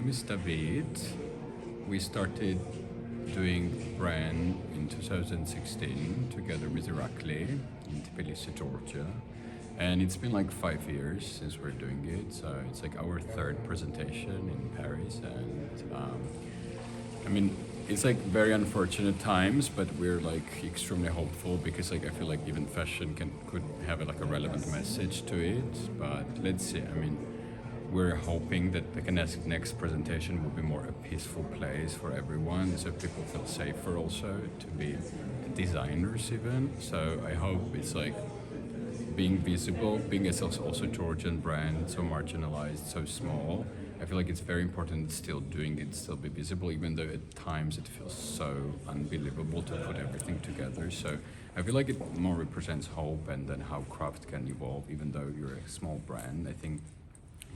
name is David. We started doing brand in 2016 together with Irakli in Tbilisi, Georgia. And it's been like 5 years since we're doing it. So it's like our third presentation in Paris. And I mean, it's like very unfortunate times, but we're like extremely hopeful because like I feel like even fashion could have like a relevant message to it. But let's see. I mean, we're hoping that the next presentation will be more a peaceful place for everyone, so people feel safer also to be designers even. So I hope it's like being visible, being as also Georgian brand, so marginalized, so small. I feel like it's very important still doing it, still be visible, even though at times it feels so unbelievable to put everything together. So I feel like it more represents hope and then how craft can evolve, even though you're a small brand. I think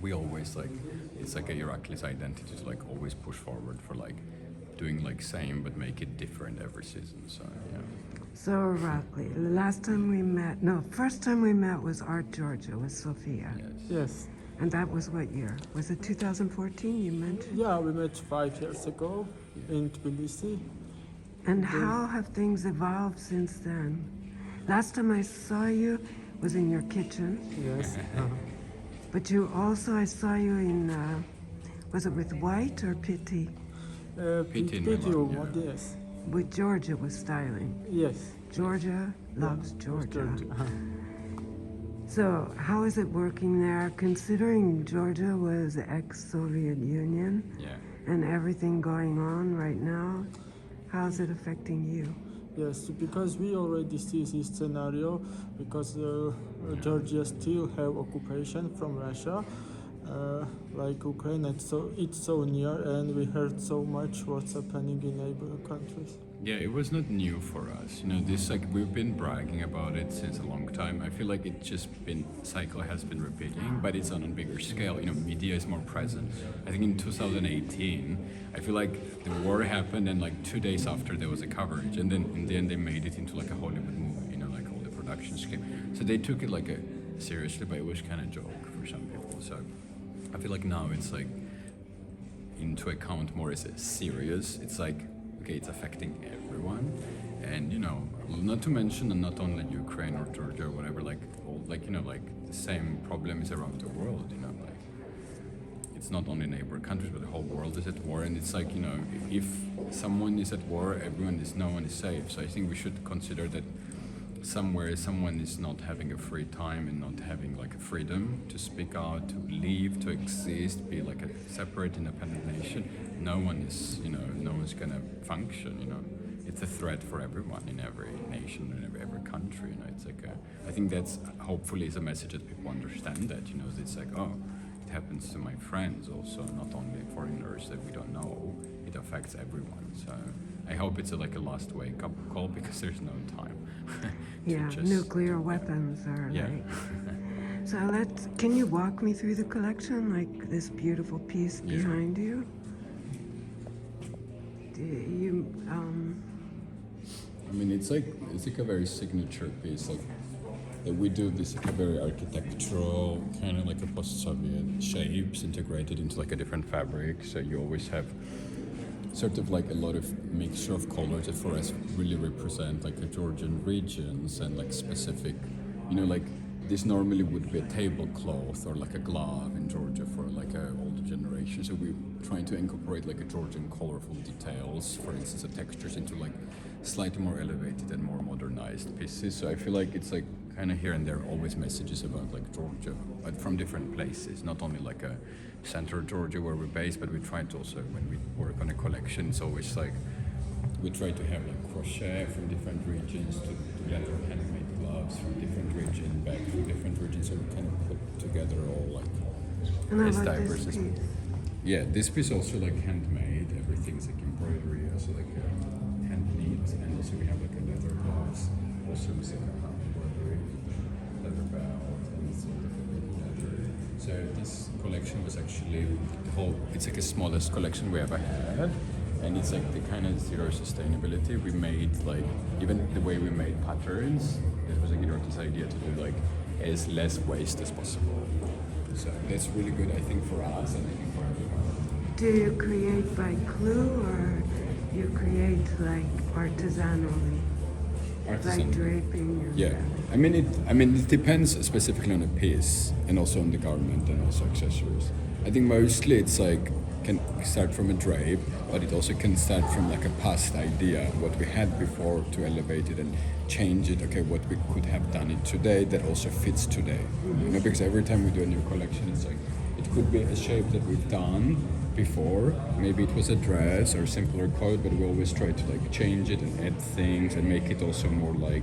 we always like, it's like a Irakli's identity to like always push forward for like doing like same but make it different every season. So yeah. So Irakli, first time we met was Art Georgia with Sophia. Yes. And that was what year? Was it 2014 you mentioned? Yeah, we met 5 years ago in Tbilisi. And how have things evolved since then? Last time I saw you was in your kitchen. Yes. But I saw you in, was it with White or Pitti? Pitti in Pitti, Milan, yeah. yes. With Georgia was styling. Yes. Georgia loves Georgia. Georgia. So how is it working there, considering Georgia was ex-Soviet Union Yeah. and everything going on right now? How's it affecting you? Yes, because we already see this scenario because Georgia still have occupation from Russia, like Ukraine. It's so near, and we heard so much what's happening in neighboring countries. Yeah, it was not new for us. You know, this like we've been bragging about it since a long time. I feel like it just been cycle has been repeating, but it's on a bigger scale. You know, media is more present. I think in 2018, I feel like the war happened, and like 2 days after there was a coverage, and then in the end they made it into like a Hollywood movie. You know, like all the production scheme. So they took it like a seriously, but it was kind of joke for some people. So I feel like now it's like into account more as a serious. It's like, okay, it's affecting everyone, and you know, not to mention, and not only Ukraine or Georgia or whatever, like all, like you know, like the same problem is around the world. You know, like it's not only neighboring countries, but the whole world is at war, and it's like, you know, if someone is at war, no one is safe. So I think we should consider that somewhere someone is not having a free time and not having like a freedom to speak out, to live, to exist, be like a separate independent nation. No one is, you know, no one's gonna function, you know. It's a threat for everyone in every nation and every country, you know. It's like I think that's hopefully is a message that people understand that, you know, it's like, oh, it happens to my friends also, not only foreigners that we don't know, it affects everyone. So I hope it's like a last wake up call because there's no time. Yeah, nuclear weapons are Yeah. like. So can you walk me through the collection, like this beautiful piece Yeah. behind you? I mean, it's like a very signature piece, like that we do this like a very architectural kind of like a post-Soviet shapes integrated into like a different fabric. So you always have sort of like a lot of mixture of colors that for us really represent like the Georgian regions and like specific, you know, like this normally would be a tablecloth or like a glove in Georgia for like a older generation. So we're trying to incorporate like a Georgian colorful details, for instance, the textures into like slightly more elevated and more modernized pieces. So I feel like it's like kind of here and there always messages about like Georgia, but from different places, not only like a central Georgia where we're based, but we try to also, when we work on a collection, it's always like we try to have like crochet from different regions to leather handmade gloves from different regions, back from different regions, so we kind of put together all like And as I like diverse this as piece. yeah, this piece also like handmade, everything's like embroidery, also like hand knit, and also we have like a leather gloves, also with like a embroidery, leather belt, and it's all different leather. So this collection was actually it's like the smallest collection we ever had, and it's like the kind of zero sustainability. We made like, even the way we made patterns, it was like this idea to do like as less waste as possible. So that's really good, I think, for us and I think for everyone. Do you create by clue or you create like artisanally? Like draping your Yeah, I mean it depends specifically on the piece and also on the garment and also accessories. I think mostly it's like can start from a drape, but it also can start from like a past idea, what we had before, to elevate it and change it. Okay, what we could have done it today that also fits today. You know, because every time we do a new collection, it's like it could be a shape that we've done before. Maybe it was a dress or simpler coat, but we always try to like change it and add things and make it also more like.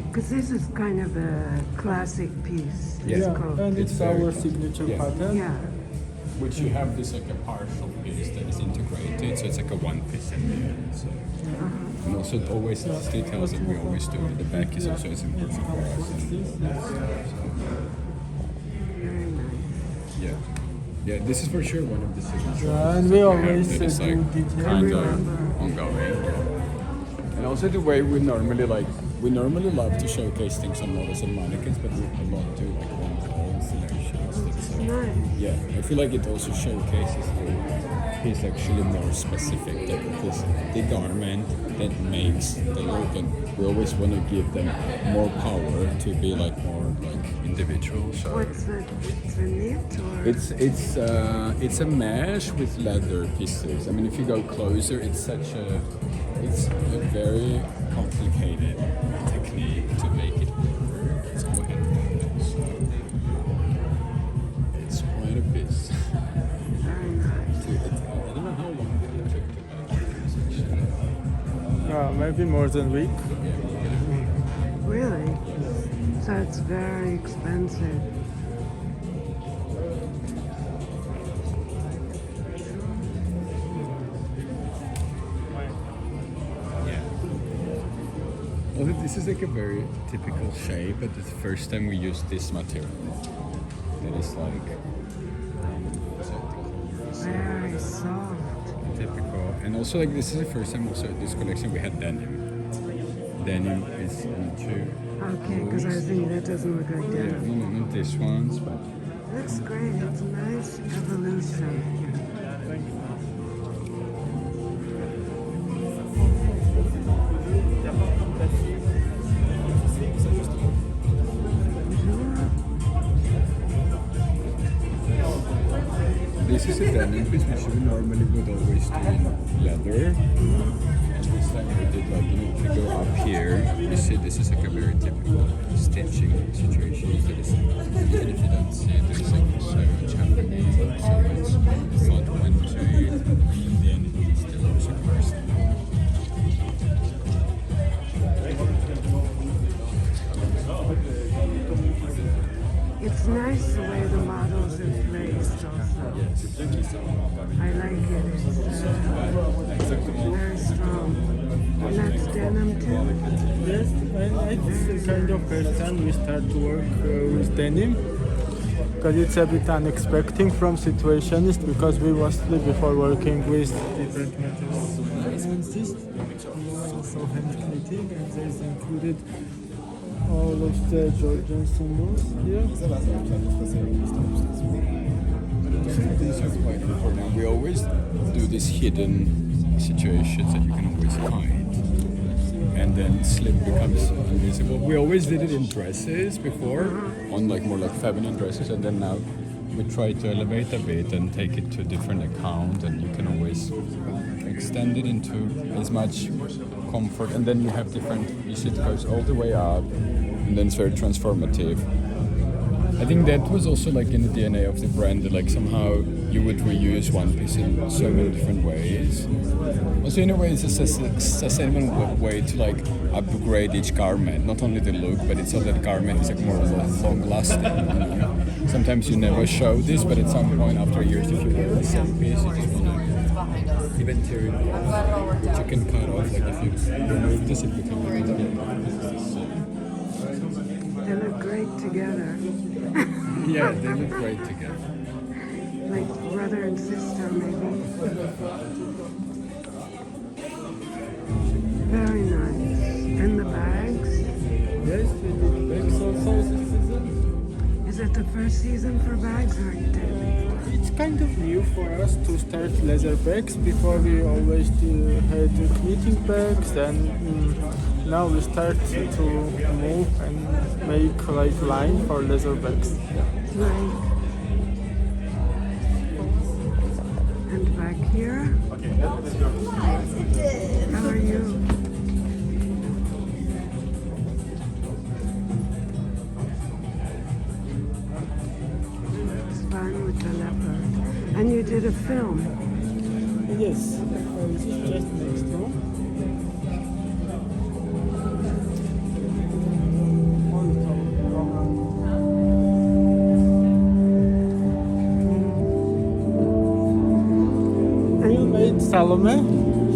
Because this is kind of a classic piece. This Yeah, coat. and it's very our cool. signature Yeah. pattern. Yeah. Which you have this like a partial piece that is integrated, so it's like a one piece in the end. So. And also it always these details that we always do in the back is also as important for us. Very nice. Yeah. Yeah, this is for sure one of the signatures. Yeah, and we always that is do like detail. kind of ongoing. Yeah. And also the way we normally love to showcase things on models and mannequins, but we a lot do like one-call installations. That's like, Nice. yeah, I feel like it also showcases the piece actually more specific. That it is the garment that makes the look, and we always want to give them more power to be like more like individual. So What's the knit or? it's a mesh with leather pieces. I mean, if you go closer, it's a very complicated technique to make it work. Let's go ahead and do this. It's quite a piece. Very nice. I don't know how long it took to make this actually. Maybe more than a week. Really? So it's very expensive. Although this is like a very typical shape, but it's the first time we use this material. That is like Very soft. typical, and also like this is the first time also this collection we had denim. Denim is into. Okay, because I think that doesn't look like Yeah, denim. no, not this ones, but Looks great. It's a nice evolution. this is a denim piece which we normally would always do in leather. And this time we did like, you know, if you go up here, you see this is like a very typical stitching situation. That is like, even if you don't see it, there's like so much happening, so much thought went to it, and then it still looks like person. It's nice the way the models are placed also. Yes, it's like it's I like it. It's very strong. And that's denim too? Yes, and it's the kind of first time we start to work with denim. Because it's a bit unexpected from Situationist, because we mostly before working with different materials. And this is also hand knitting, and there's included all of the Georgian symbols here. These are quite important. We always do these hidden situations that you can always hide, and then slip becomes invisible. We always did it in dresses before, on like more like feminine dresses, and then now we try to elevate a bit and take it to a different account, and you can always extend it into as much comfort, and then you have different. You see, it goes all the way up, and then it's very transformative. I think that was also like in the DNA of the brand, that like somehow you would reuse one piece in so many different ways. Also, in a way, it's a sustainable way to like upgrade each garment, not only the look, but it's so that the garment is like more long-lasting. You know? Sometimes you never show this, but at some point after years, if you wear the same piece, you just wanna even tear it off, which you can cut off. Like if you remove this, it becomes They look great together. yeah, they look great together. Like brother and sister, maybe. Very nice. And the bags? Yes, we did bags also this season. Is it the first season for bags or you did before? It's kind of new for us to start leather bags. Before we always had knitting bags, and now we start to move and make like line for leather bags. Right. And back here. How are you? It's fun with the leopard. And you did a film. Yes, this is just next room. And You made Salome.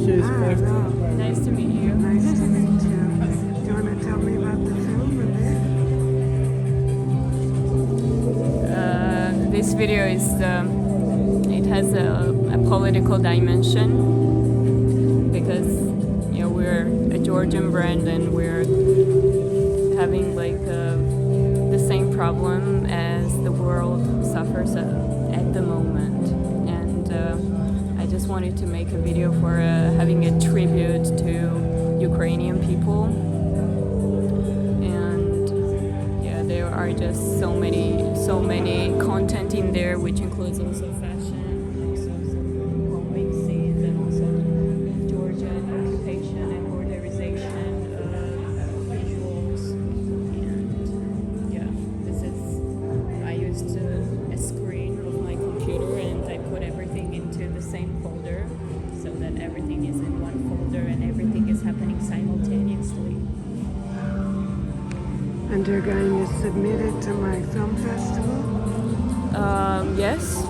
She is perfect. no. Nice to meet you. Nice to meet you. Do you want to tell me about the film a bit? This video is it has a political dimension because we're a Georgian brand and we're having like the same problem as the world suffers at the moment, and I just wanted to make a video for having a tribute to Ukrainian people. And yeah, there are just so many content in there, which includes also fashion, also some homemade scenes, and also Georgian occupation and borderization visuals. And yeah, this is I used a screen of my computer and I put everything into the same folder so that everything is in one folder and everything is happening simultaneously. And you're going to submit it to my film festival? Yes.